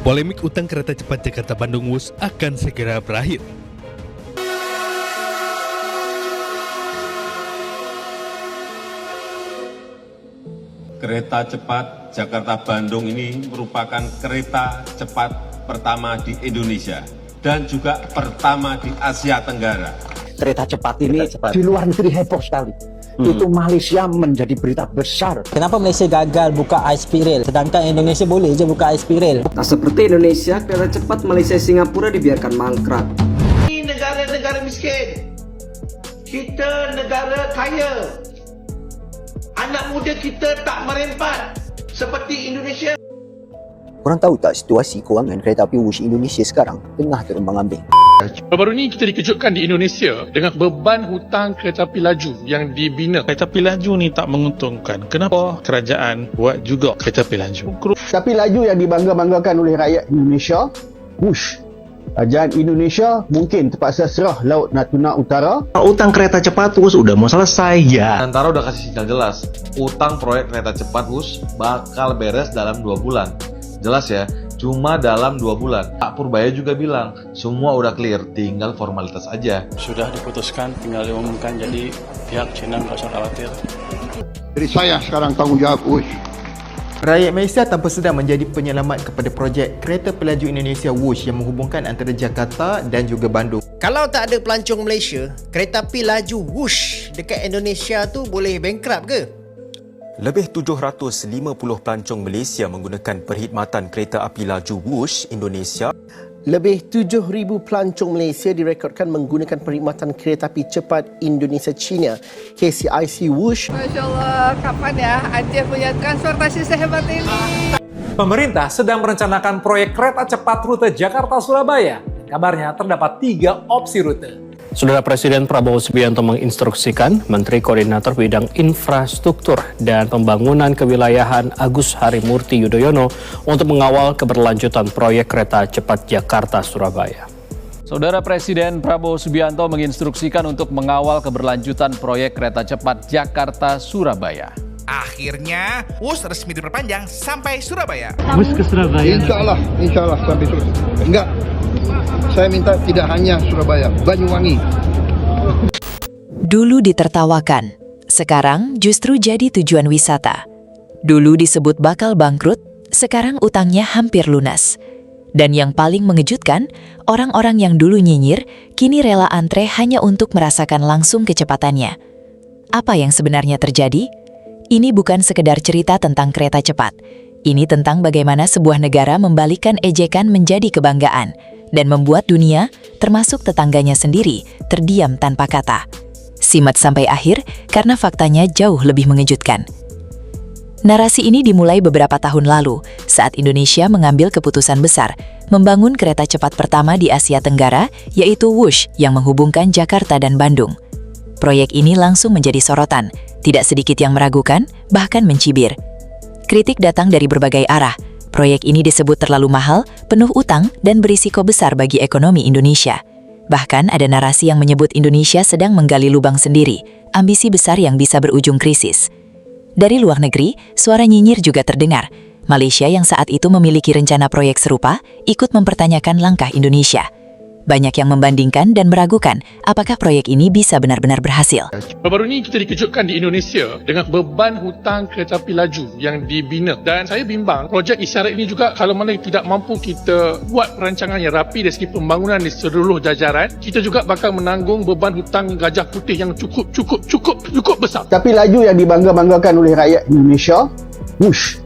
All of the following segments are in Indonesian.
Polemik utang kereta cepat Jakarta-Bandung Wush akan segera berakhir. Kereta cepat Jakarta-Bandung ini merupakan kereta cepat pertama di Indonesia dan juga pertama di Asia Tenggara. Kereta cepat ini di luar negeri heboh sekali. Itu Malaysia menjadi berita besar. Kenapa Malaysia gagal buka high-speed rail, sedangkan Indonesia boleh je buka high-speed rail? Tak seperti Indonesia, kereta cepat Malaysia-Singapura dibiarkan mangkrak. Ini negara-negara miskin. Kita negara kaya. Anak muda kita tak merempat seperti Indonesia. Korang tahu tak situasi kewangan kereta api Wush Indonesia sekarang tengah terombang-ambing. Baru-baru ni kita dikejutkan di Indonesia dengan beban hutang kereta api laju yang dibina. Kereta api laju ni tak menguntungkan. Kenapa kerajaan buat juga kereta api laju? Tapi laju yang dibangga-banggakan oleh rakyat Indonesia, Wush. Kerajaan Indonesia mungkin terpaksa serah Laut Natuna Utara. Utang kereta cepat Wush udah mau selesai ya. Antara udah kasih sinyal jelas, utang proyek kereta cepat Wush bakal beres dalam 2 bulan. Jelas ya, cuma dalam 2 bulan. Pak Purbaya juga bilang, semua udah clear, tinggal formalitas aja. Sudah diputuskan, tinggal diumumkan, jadi pihak Cina nggak usah khawatir. Jadi saya sekarang tanggung jawab Wush. Rakyat Malaysia tanpa sedar menjadi penyelamat kepada projek Kereta Pelaju Indonesia Wush yang menghubungkan antara Jakarta dan juga Bandung. Kalau tak ada pelancong Malaysia, kereta api laju Wush dekat Indonesia tu boleh bankrupt ke? Lebih 750 pelancong Malaysia menggunakan perkhidmatan kereta api laju Wush Indonesia. Lebih 7,000 pelancong Malaysia direkodkan menggunakan perkhidmatan kereta api cepat Indonesia China KCIC Wush. Masya Allah, kapan ya Aceh punya transportasi sehebat ini? Pemerintah sedang merencanakan proyek kereta cepat rute Jakarta-Surabaya. Kabarnya terdapat 3 opsi rute. Saudara Presiden Prabowo Subianto menginstruksikan Menteri Koordinator Bidang Infrastruktur dan Pembangunan Kewilayahan Agus Harimurti Yudhoyono untuk mengawal keberlanjutan proyek kereta cepat Jakarta-Surabaya. Saudara Presiden Prabowo Subianto menginstruksikan untuk mengawal keberlanjutan proyek kereta cepat Jakarta-Surabaya. Akhirnya, Wush resmi diperpanjang sampai Surabaya. Wush ke Surabaya? Insya Allah sampai Surabaya. Enggak. Saya minta tidak hanya Surabaya, Banyuwangi. Dulu ditertawakan, sekarang justru jadi tujuan wisata. Dulu disebut bakal bangkrut, sekarang utangnya hampir lunas. Dan yang paling mengejutkan, orang-orang yang dulu nyinyir, kini rela antre hanya untuk merasakan langsung kecepatannya. Apa yang sebenarnya terjadi? Ini bukan sekedar cerita tentang kereta cepat. Ini tentang bagaimana sebuah negara membalikkan ejekan menjadi kebanggaan dan membuat dunia, termasuk tetangganya sendiri, terdiam tanpa kata. Simak sampai akhir karena faktanya jauh lebih mengejutkan. Narasi ini dimulai beberapa tahun lalu saat Indonesia mengambil keputusan besar membangun kereta cepat pertama di Asia Tenggara, yaitu Wush yang menghubungkan Jakarta dan Bandung. Proyek ini langsung menjadi sorotan, tidak sedikit yang meragukan, bahkan mencibir. Kritik datang dari berbagai arah. Proyek ini disebut terlalu mahal, penuh utang, dan berisiko besar bagi ekonomi Indonesia. Bahkan ada narasi yang menyebut Indonesia sedang menggali lubang sendiri, ambisi besar yang bisa berujung krisis. Dari luar negeri, suara nyinyir juga terdengar. Malaysia yang saat itu memiliki rencana proyek serupa, ikut mempertanyakan langkah Indonesia. Banyak yang membandingkan dan meragukan apakah proyek ini bisa benar-benar berhasil. Baru-baru ni kita dikejutkan di Indonesia dengan beban hutang kereta api laju yang dibina. Dan saya bimbang projek isyarat ini juga kalau mana tidak mampu kita buat perancangan yang rapi dari segi pembangunan di seluruh jajaran, kita juga bakal menanggung beban hutang Gajah Putih yang cukup besar. Tapi laju yang dibangga-banggakan oleh rakyat Indonesia, Wush.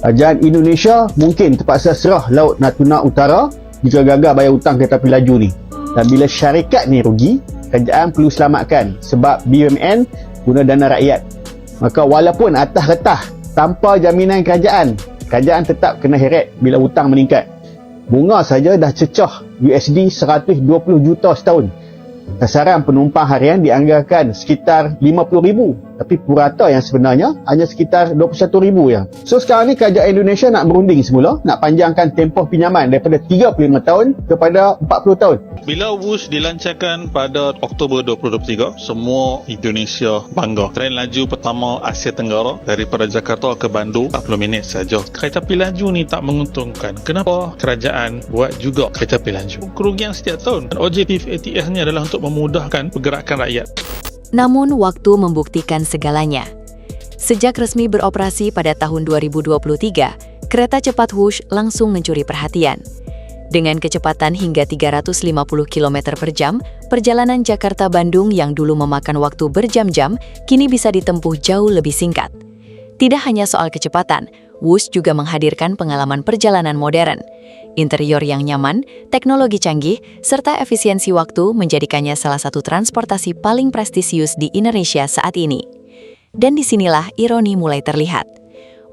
Kerajaan Indonesia mungkin terpaksa serah Laut Natuna Utara jika gagal bayar hutang kereta api laju ni. Dan bila syarikat ni rugi, kerajaan perlu selamatkan sebab BUMN guna dana rakyat. Maka walaupun atas retah tanpa jaminan kerajaan tetap kena heret bila hutang meningkat. Bunga saja dah cecah USD 120 juta setahun. Sasaran penumpang harian dianggarkan sekitar 50,000. Tapi purata yang sebenarnya hanya sekitar 21,000 ya. So sekarang ni kerajaan Indonesia nak berunding semula, nak panjangkan tempoh pinjaman daripada 35 tahun kepada 40 tahun. Bila WUSH dilancarkan pada Oktober 2023, semua Indonesia bangga. Tren laju pertama Asia Tenggara daripada Jakarta ke Bandung 40 minit saja. Kereta api laju ni tak menguntungkan. Kenapa kerajaan buat juga kereta api laju? Kerugian setiap tahun. Objektif ATS ni adalah untuk memudahkan pergerakan rakyat. Namun, waktu membuktikan segalanya. Sejak resmi beroperasi pada tahun 2023, kereta cepat WUSH langsung mencuri perhatian. Dengan kecepatan hingga 350 km per jam, perjalanan Jakarta-Bandung yang dulu memakan waktu berjam-jam, kini bisa ditempuh jauh lebih singkat. Tidak hanya soal kecepatan, WUSH juga menghadirkan pengalaman perjalanan modern. Interior yang nyaman, teknologi canggih, serta efisiensi waktu menjadikannya salah satu transportasi paling prestisius di Indonesia saat ini. Dan disinilah ironi mulai terlihat.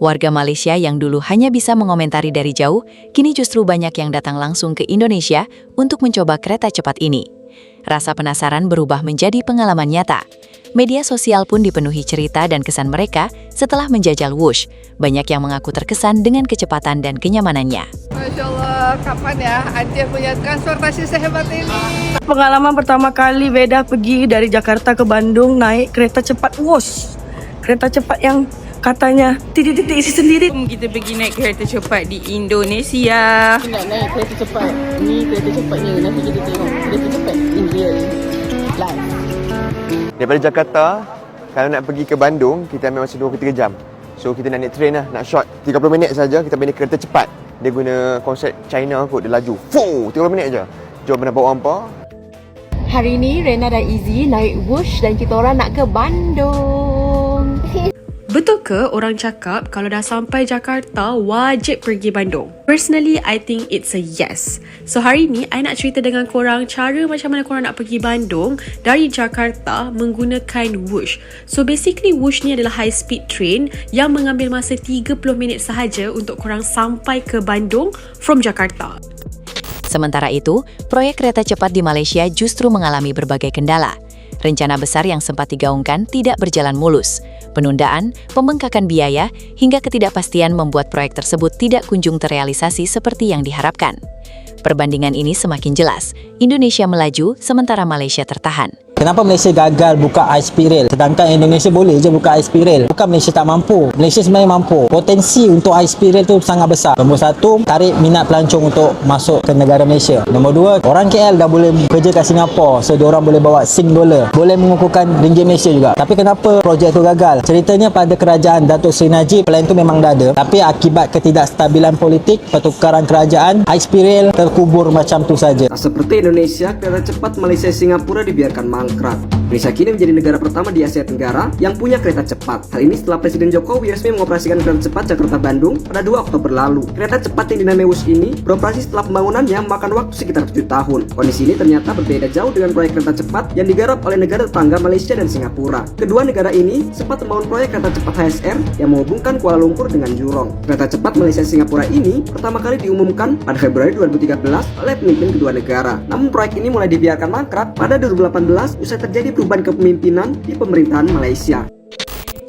Warga Malaysia yang dulu hanya bisa mengomentari dari jauh, kini justru banyak yang datang langsung ke Indonesia untuk mencoba kereta cepat ini. Rasa penasaran berubah menjadi pengalaman nyata. Media sosial pun dipenuhi cerita dan kesan mereka setelah menjajal WUSH. Banyak yang mengaku terkesan dengan kecepatan dan kenyamanannya. Masya Allah, kapan ya Antia punya transportasi sehebat ini? Pengalaman pertama kali Beda pergi dari Jakarta ke Bandung naik kereta cepat WUSH. Kereta cepat yang katanya titik-titik isi sendiri. Kita pergi naik kereta cepat di Indonesia. Nak naik kereta cepat. Ni kereta cepatnya. Nanti kita tengok kereta cepat in real live. Daripada Jakarta, kalau nak pergi ke Bandung, kita ambil masa 2-3 jam. So kita nak naik train lah, nak short 30 minit saja kita ambil kereta cepat. Dia guna konsep China kot, dia laju. Fuh, 30 minit aja. Jom nak bawa apa? Hari ni Rena dan Izzy naik WUSH dan kita orang nak ke Bandung. Betul ke orang cakap kalau dah sampai Jakarta wajib pergi Bandung? Personally, I think it's a yes. So hari ni, I nak cerita dengan korang cara macam mana korang nak pergi Bandung dari Jakarta menggunakan WUSH. So basically, WUSH ni adalah high speed train yang mengambil masa 30 minit sahaja untuk korang sampai ke Bandung from Jakarta. Sementara itu, proyek kereta cepat di Malaysia justru mengalami berbagai kendala. Rencana besar yang sempat digaungkan tidak berjalan mulus. Penundaan, pembengkakan biaya, hingga ketidakpastian membuat proyek tersebut tidak kunjung terrealisasi seperti yang diharapkan. Perbandingan ini semakin jelas. Indonesia melaju, sementara Malaysia tertahan. Kenapa Malaysia gagal buka high speed rail? Sedangkan Indonesia boleh je buka high speed rail. Bukan Malaysia tak mampu. Malaysia sebenarnya mampu. Potensi untuk high speed rail tu sangat besar. Nombor 1, tarik minat pelancong untuk masuk ke negara Malaysia. Nombor 2, orang KL dah boleh kerja kat Singapura. So, diorang boleh bawa Sing dollar. Boleh mengukuhkan ringgit Malaysia juga. Tapi kenapa projek tu gagal? Ceritanya pada kerajaan Datuk Seri Najib, plan tu memang dah ada. Tapi akibat ketidakstabilan politik, pertukaran kerajaan, high speed rail terkubur macam tu saja. Tak seperti Indonesia, kereta cepat Malaysia-Singapura dibiarkan mangkrak. Indonesia kini menjadi negara pertama di Asia Tenggara yang punya kereta cepat. Hal ini setelah Presiden Jokowi resmi mengoperasikan kereta cepat Jakarta-Bandung pada 2 Oktober lalu. Kereta cepat yang dinamai WUSH ini beroperasi setelah pembangunannya makan waktu sekitar 7 tahun. Kondisi ini ternyata berbeda jauh dengan proyek kereta cepat yang digarap oleh negara tetangga Malaysia dan Singapura. Kedua negara ini sempat membangun proyek kereta cepat HSR yang menghubungkan Kuala Lumpur dengan Jurong. Kereta cepat Malaysia-Singapura ini pertama kali diumumkan pada Februari 2013 oleh pemimpin kedua negara. Namun proyek ini mulai dibiarkan mangkrak pada 2018 usai terjadi perubahan kepemimpinan di pemerintahan Malaysia.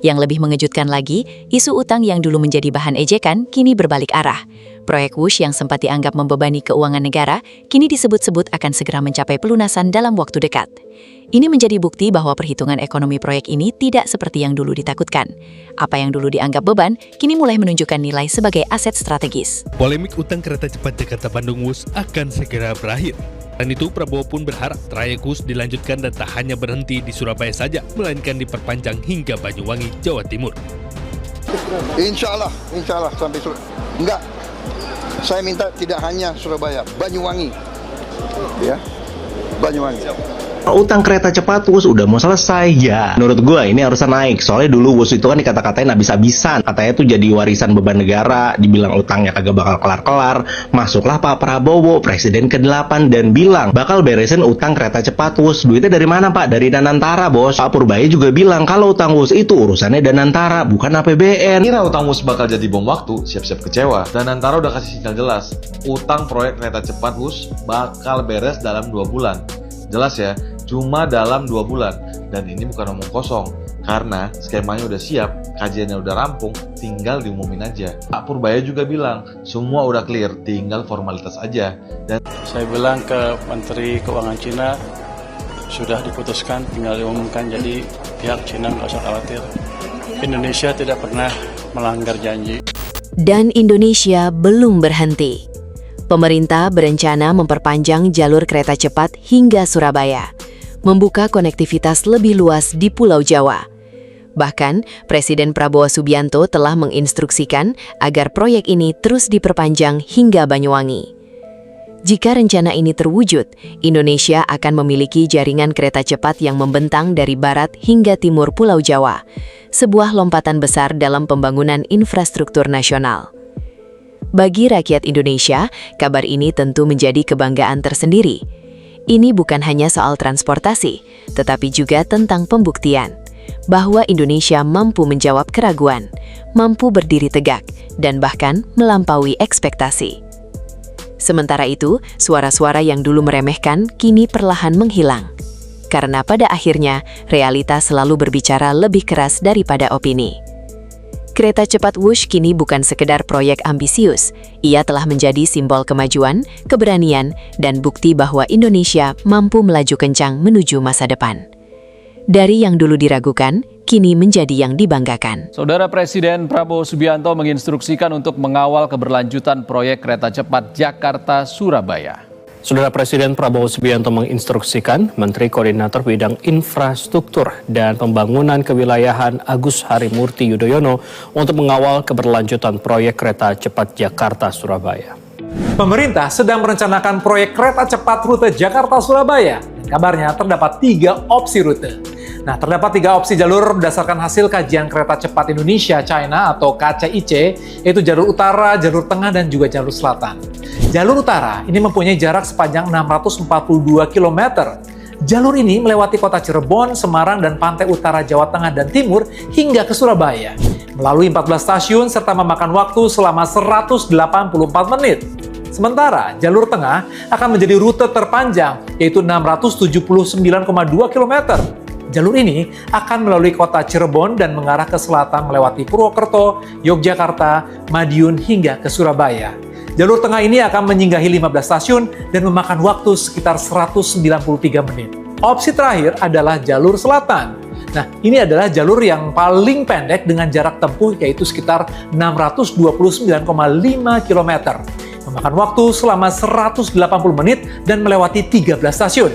Yang lebih mengejutkan lagi, isu utang yang dulu menjadi bahan ejekan kini berbalik arah. Proyek WUSH yang sempat dianggap membebani keuangan negara, kini disebut-sebut akan segera mencapai pelunasan dalam waktu dekat. Ini menjadi bukti bahwa perhitungan ekonomi proyek ini tidak seperti yang dulu ditakutkan. Apa yang dulu dianggap beban, kini mulai menunjukkan nilai sebagai aset strategis. Polemik utang kereta cepat Jakarta-Bandung WUSH akan segera berakhir. Dan itu Prabowo pun berharap trayek WUSH dilanjutkan dan tak hanya berhenti di Surabaya saja, melainkan diperpanjang hingga Banyuwangi, Jawa Timur. Insya Allah sampai Surabaya. Enggak, saya minta tidak hanya Surabaya, Banyuwangi, ya, Banyuwangi. Utang kereta cepat WUSH udah mau selesai ya. Menurut gue ini harusnya naik. Soalnya dulu WUSH itu kan dikata-katain habis-habisan. Katanya tuh jadi warisan beban negara. Dibilang utangnya kagak bakal kelar-kelar. Masuklah Pak Prabowo, Presiden ke-8 dan bilang bakal beresin utang kereta cepat WUSH. Duitnya dari mana Pak? Dari Danantara bos. Pak Purbaya juga bilang kalau utang WUSH itu urusannya Danantara, bukan APBN. Kira utang WUSH bakal jadi bom waktu, siap-siap kecewa. Danantara udah kasih sinyal jelas. Utang proyek kereta cepat WUSH bakal beres dalam 2 bulan. Jelas ya, cuma dalam 2 bulan. Dan ini bukan omong kosong, karena skemanya udah siap, kajiannya udah rampung, tinggal diumumin aja. Pak Purbaya juga bilang, semua udah clear, tinggal formalitas aja. Dan saya bilang ke Menteri Keuangan Cina, sudah diputuskan, tinggal diumumkan, jadi pihak Cina nggak usah khawatir. Indonesia tidak pernah melanggar janji. Dan Indonesia belum berhenti. Pemerintah berencana memperpanjang jalur kereta cepat hingga Surabaya, membuka konektivitas lebih luas di Pulau Jawa. Bahkan, Presiden Prabowo Subianto telah menginstruksikan agar proyek ini terus diperpanjang hingga Banyuwangi. Jika rencana ini terwujud, Indonesia akan memiliki jaringan kereta cepat yang membentang dari barat hingga timur Pulau Jawa, sebuah lompatan besar dalam pembangunan infrastruktur nasional. Bagi rakyat Indonesia, kabar ini tentu menjadi kebanggaan tersendiri. Ini bukan hanya soal transportasi, tetapi juga tentang pembuktian bahwa Indonesia mampu menjawab keraguan, mampu berdiri tegak, dan bahkan melampaui ekspektasi. Sementara itu, suara-suara yang dulu meremehkan kini perlahan menghilang. Karena pada akhirnya, realitas selalu berbicara lebih keras daripada opini. Kereta cepat Wush kini bukan sekedar proyek ambisius, ia telah menjadi simbol kemajuan, keberanian, dan bukti bahwa Indonesia mampu melaju kencang menuju masa depan. Dari yang dulu diragukan, kini menjadi yang dibanggakan. Saudara Presiden Prabowo Subianto menginstruksikan untuk mengawal keberlanjutan proyek kereta cepat Jakarta-Surabaya. Saudara Presiden Prabowo Subianto menginstruksikan Menteri Koordinator Bidang Infrastruktur dan Pembangunan Kewilayahan Agus Harimurti Yudhoyono untuk mengawal keberlanjutan proyek kereta cepat Jakarta-Surabaya. Pemerintah sedang merencanakan proyek kereta cepat rute Jakarta-Surabaya. Kabarnya terdapat 3 opsi rute. Nah, terdapat 3 opsi jalur berdasarkan hasil kajian kereta cepat Indonesia-China atau KCIC, yaitu jalur utara, jalur tengah, dan juga jalur selatan. Jalur utara ini mempunyai jarak sepanjang 642 km. Jalur ini melewati kota Cirebon, Semarang, dan pantai utara Jawa Tengah dan Timur hingga ke Surabaya, melalui 14 stasiun serta memakan waktu selama 184 menit. Sementara jalur tengah akan menjadi rute terpanjang, yaitu 679,2 km. Jalur ini akan melalui kota Cirebon dan mengarah ke selatan melewati Purwokerto, Yogyakarta, Madiun, hingga ke Surabaya. Jalur tengah ini akan menyinggahi 15 stasiun dan memakan waktu sekitar 193 menit. Opsi terakhir adalah jalur selatan. Nah, ini adalah jalur yang paling pendek dengan jarak tempuh yaitu sekitar 629,5 km. Memakan waktu selama 180 menit dan melewati 13 stasiun.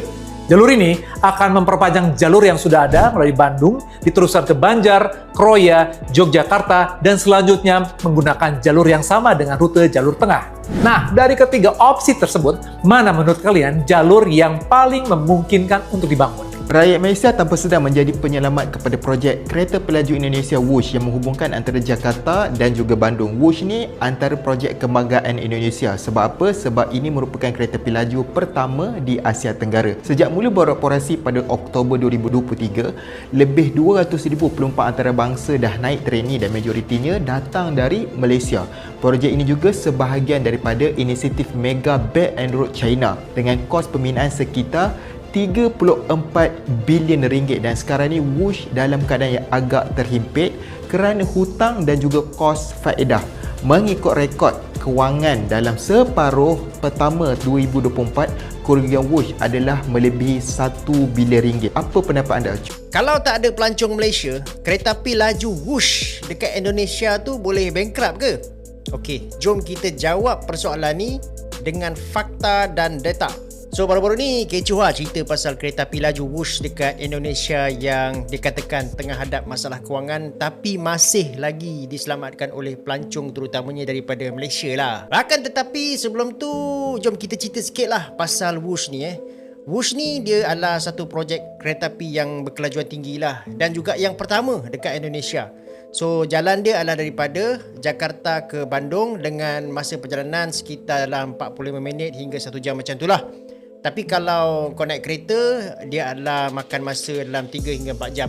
Jalur ini akan memperpanjang jalur yang sudah ada melalui Bandung, diteruskan ke Banjar, Kroya, Yogyakarta, dan selanjutnya menggunakan jalur yang sama dengan rute jalur tengah. Nah, dari ketiga opsi tersebut, mana menurut kalian jalur yang paling memungkinkan untuk dibangun? Rakyat Malaysia tanpa sedar menjadi penyelamat kepada projek Kereta Pelaju Indonesia Wush yang menghubungkan antara Jakarta dan juga Bandung. Wush ni antara projek kebanggaan Indonesia. Sebab apa? Sebab ini merupakan kereta pelaju pertama di Asia Tenggara. Sejak mula beroperasi pada Oktober 2023, lebih 200,000 penumpang antarabangsa dah naik tren ini dan majoritinya datang dari Malaysia. Projek ini juga sebahagian daripada inisiatif Mega Belt and Road China dengan kos pembinaan sekitar 34 bilion ringgit dan sekarang ni Wush dalam keadaan yang agak terhimpit kerana hutang dan juga kos faedah. Mengikut rekod kewangan dalam separuh pertama 2024, kerugian Wush adalah melebihi 1 bilion ringgit. Apa pendapat anda? Kalau tak ada pelancong Malaysia, kereta api laju Wush dekat Indonesia tu boleh bankrupt ke? Okey, jom kita jawab persoalan ni dengan fakta dan data. So baru-baru ni kecoh lah cerita pasal kereta api laju Wush dekat Indonesia yang dikatakan tengah hadap masalah kewangan tapi masih lagi diselamatkan oleh pelancong terutamanya daripada Malaysia lah. Akan tetapi sebelum tu jom kita cerita sikit lah pasal Wush ni Wush ni dia adalah satu projek kereta api yang berkelajuan tinggi lah dan juga yang pertama dekat Indonesia. So jalan dia adalah daripada Jakarta ke Bandung dengan masa perjalanan sekitar dalam 45 minit hingga 1 jam macam tu lah. Tapi kalau kau naik kereta, dia adalah makan masa dalam 3 hingga 4 jam.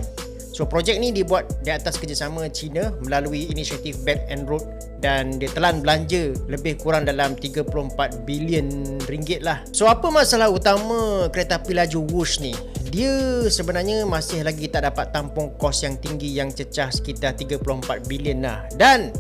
So projek ni dibuat di atas kerjasama China melalui inisiatif Belt and Road dan dia telan belanja lebih kurang dalam 34 bilion ringgit lah. So apa masalah utama kereta api laju Whoosh ni? Dia sebenarnya masih lagi tak dapat tampung kos yang tinggi yang cecah sekitar 34 bilion lah. Dan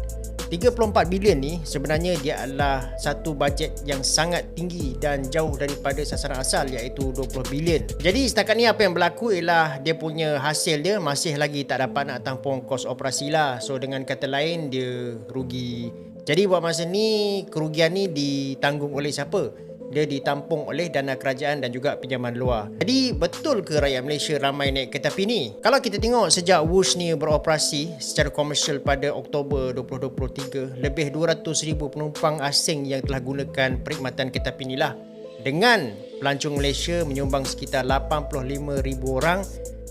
34 bilion ni sebenarnya dia adalah satu bajet yang sangat tinggi dan jauh daripada sasaran asal iaitu 20 bilion. Jadi setakat ni apa yang berlaku ialah dia punya hasil dia masih lagi tak dapat nak tampung kos operasi lah. So dengan kata lain dia rugi. Jadi buat masa ni kerugian ni ditanggung oleh siapa? Dia ditampung oleh dana kerajaan dan juga pinjaman luar. Jadi betul ke rakyat Malaysia ramai naik kereta api ni? Kalau kita tengok sejak Whoosh ni beroperasi secara komersial pada Oktober 2023, lebih 200,000 penumpang asing yang telah gunakan perkhidmatan kereta api ni lah. Dengan pelancong Malaysia menyumbang sekitar 85,000 orang.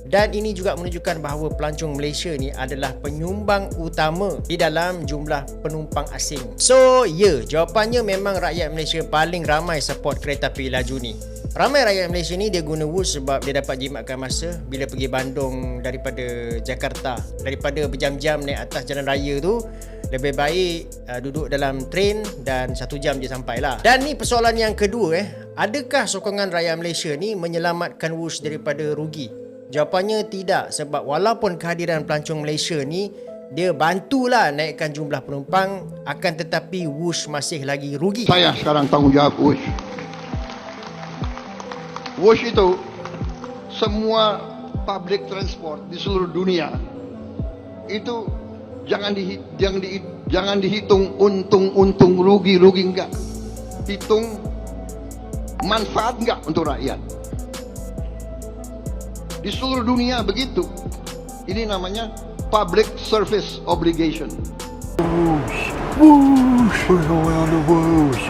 Dan ini juga menunjukkan bahawa pelancong Malaysia ni adalah penyumbang utama di dalam jumlah penumpang asing. So, jawapannya memang rakyat Malaysia paling ramai support kereta api laju ni. Ramai rakyat Malaysia ni dia guna Whoosh sebab dia dapat jimatkan masa bila pergi Bandung daripada Jakarta. Daripada berjam-jam naik atas jalan raya tu, lebih baik duduk dalam train dan 1 jam je sampai lah. Dan ni persoalan yang kedua, adakah sokongan rakyat Malaysia ni menyelamatkan Whoosh daripada rugi? Jawapannya tidak, sebab walaupun kehadiran pelancong Malaysia ni dia bantulah naikkan jumlah penumpang, akan tetapi Whoosh masih lagi rugi. Saya sekarang tanggungjawab Whoosh. Whoosh itu semua public transport di seluruh dunia itu jangan dihitung untung rugi enggak. Hitung manfaat enggak untuk rakyat. Di seluruh dunia begitu. Ini namanya public service obligation. Whoosh, whoosh, we're going on the whoosh.